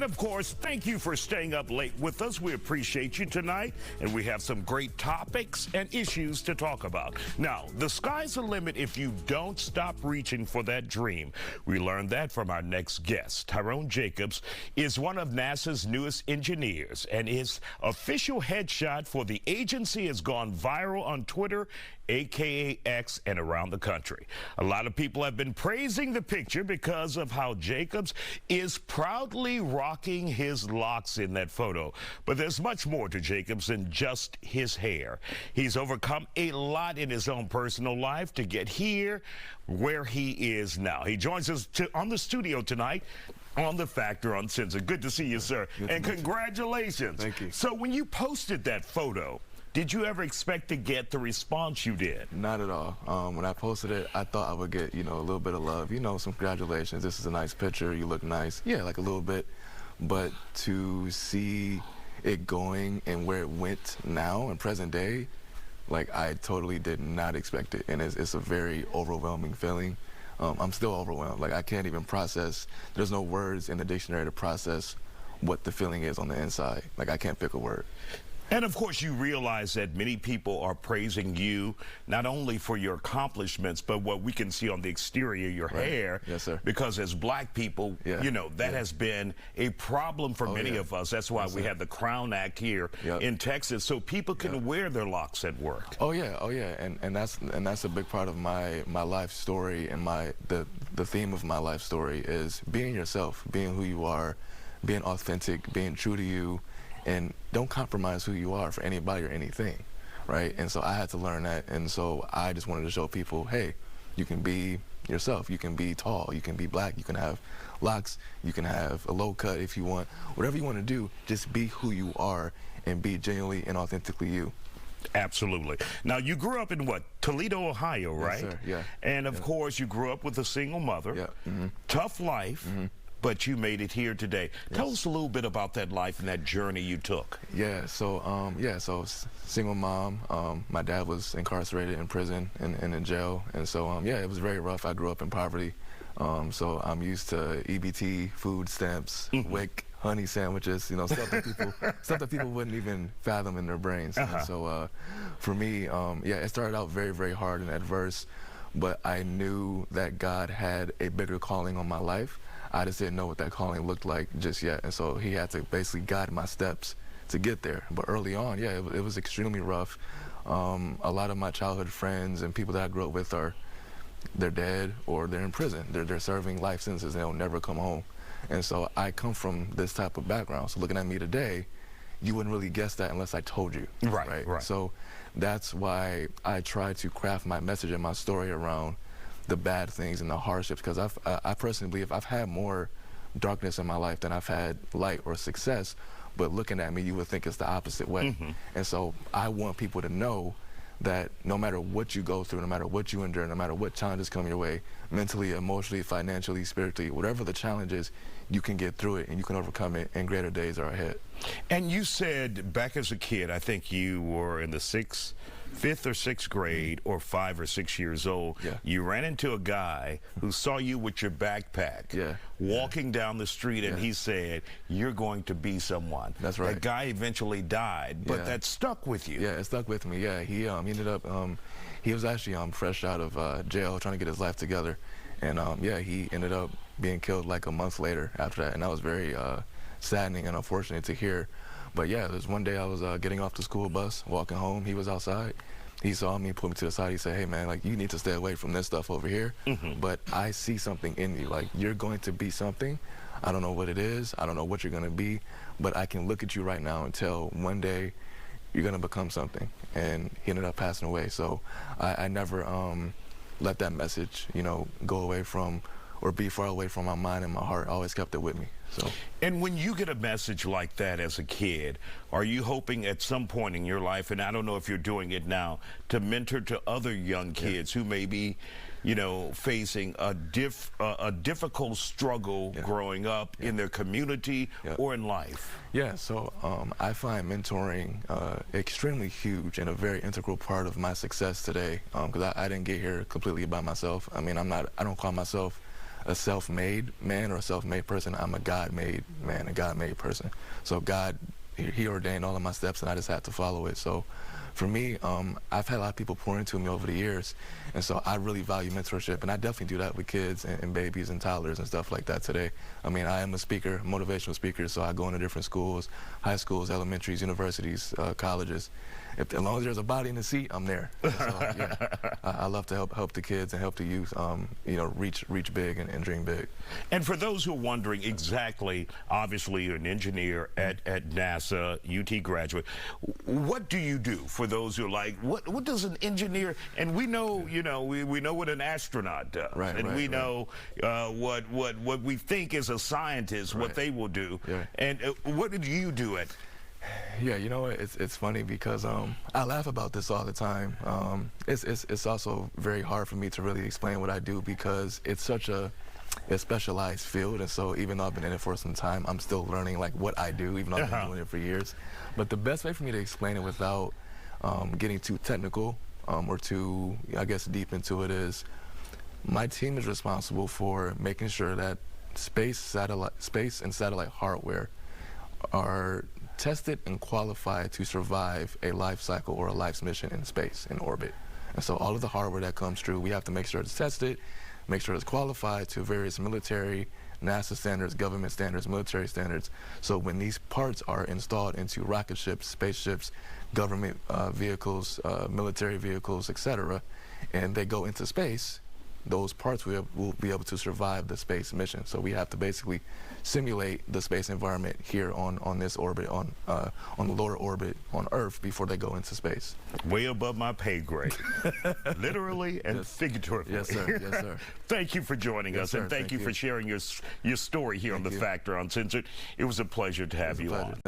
of course, thank you for staying up late with us. We appreciate you tonight, and we have some great topics and issues to talk about. Now, the sky's the limit if you don't stop reaching for that dream. We learned that from our next guest. Tyrone Jacobs is one of NASA's newest engineers, and his official headshot for the agency has gone viral on Twitter, aka X, and around the country. A lot of people have been praising the picture because of how Jacobs is proudly rocking his locks in that photo. But there's much more to Jacobs than just his hair. He's overcome a lot in his own personal life to get here where he is now. He joins us on the studio tonight on the Factor Uncensored. Good to see you, sir. And congratulations. Thank you. So when you posted that photo, did you ever expect to get the response you did? Not at all. When I posted it, I thought I would get, a little bit of love. Some congratulations. This is a nice picture. You look nice. Yeah, like a little bit. But to see it going and where it went now in present day, like I totally did not expect it. And it's a very overwhelming feeling. I'm still overwhelmed. Like I can't even process. There's no words in the dictionary to process what the feeling is on the inside. Like I can't pick a word. And of course, you realize that many people are praising you not only for your accomplishments, but what we can see on the exterior, your hair. Yes, sir. Because as black people, that has been a problem for many of us. That's why we have the Crown Act here in Texas, so people can wear their locks at work. Oh yeah, and that's a big part of my life story, and the theme of my life story is being yourself, being who you are, being authentic, being true to you. And don't compromise who you are for anybody or anything, right? And so I had to learn that, and so I just wanted to show people, hey, you can be yourself. You can be tall, you can be black, you can have locks, you can have a low cut if you want. Whatever you want to do, just be who you are and be genuinely and authentically you. Absolutely. Now, you grew up in what? Toledo, Ohio, right? Yes, sir. Yeah. And of course, you grew up with a single mother. Yeah. Tough life. But you made it here today. Tell us a little bit about that life and that journey you took. Yeah, so single mom. My dad was incarcerated in prison and in jail, and so it was very rough. I grew up in poverty, so I'm used to EBT, food stamps, WIC, honey sandwiches, stuff that people wouldn't even fathom in their brains. And so for me, it started out very, very hard and adverse, but I knew that God had a bigger calling on my life. I just didn't know what that calling looked like just yet, and so he had to basically guide my steps to get there. But early on, it was extremely rough. A lot of my childhood friends and people that I grew up with they're dead or they're in prison. They're serving life sentences and they'll never come home. And so I come from this type of background. So looking at me today, you wouldn't really guess that unless I told you. Right. So that's why I try to craft my message and my story around the bad things and the hardships, because I personally believe I've had more darkness in my life than I've had light or success, but looking at me, you would think it's the opposite way. And so I want people to know that no matter what you go through, no matter what you endure, no matter what challenges come your way, mentally, emotionally, financially, spiritually, whatever the challenge is, you can get through it and you can overcome it, and greater days are ahead. And you said back as a kid, I think you were in the fifth or sixth grade, or 5 or 6 years old, you ran into a guy who saw you with your backpack walking down the street, and he said, you're going to be someone. That's right. That guy eventually died, but that stuck with you. Yeah, it stuck with me. Yeah, he ended up, he was actually fresh out of jail trying to get his life together, and he ended up being killed like a month later after that, and that was very saddening and unfortunate to hear. But yeah, there's one day I was getting off the school bus, walking home. He was outside. He saw me, pulled me to the side. He said, hey man, like you need to stay away from this stuff over here. But I see something in you. Like you're going to be something. I don't know what it is. I don't know what you're going to be. But I can look at you right now and tell one day you're going to become something. And he ended up passing away. So I never let that message, go away from or be far away from my mind and my heart. I always kept it with me. So. And when you get a message like that as a kid, are you hoping at some point in your life, and I don't know if you're doing it now, to mentor to other young kids who may be, facing a difficult struggle growing up in their community or in life? Yeah, so I find mentoring extremely huge and a very integral part of my success today, because I didn't get here completely by myself. I mean, I don't call myself a self-made man or a self-made person. I'm a God-made man, a God-made person. So God, he ordained all of my steps, and I just had to follow it. So for me, I've had a lot of people pour into me over the years, and so I really value mentorship, and I definitely do that with kids and babies and toddlers and stuff like that today. I mean, I am a speaker, motivational speaker, so I go into different schools, high schools, elementaries, universities, colleges. As long as there's a body in the seat, I'm there. So, yeah, I love to help the kids and help the youth, you know, reach big and dream big. And for those who are wondering exactly, obviously you're an engineer at NASA, UT graduate. What do you do for those who are like, what does an engineer, and we know, you know, we know what an astronaut does, right, and right, we know what we think is a scientist, what they will do. Yeah. And what did you do at? Yeah, you know, it's funny because I laugh about this all the time. It's also very hard for me to really explain what I do because it's such a specialized field, and so even though I've been in it for some time, I'm still learning like what I do, even though I've been doing it for years. But the best way for me to explain it without getting too technical or too, I guess, deep into it is my team is responsible for making sure that space and satellite hardware are tested and qualified to survive a life cycle or a life's mission in space, in orbit. And so all of the hardware that comes through, we have to make sure it's tested, make sure it's qualified to various military, NASA standards, government standards, military standards. So when these parts are installed into rocket ships, spaceships, government vehicles, military vehicles, etc., and they go into space, those parts will be able to survive the space mission. So we have to basically simulate the space environment here on this orbit, on the lower orbit on Earth before they go into space. Way above my pay grade, literally and figuratively. Yes, sir. Yes, sir. Thank you for joining us, sir. and thank you for sharing your story here on The Factor Uncensored. It was a pleasure to have you on.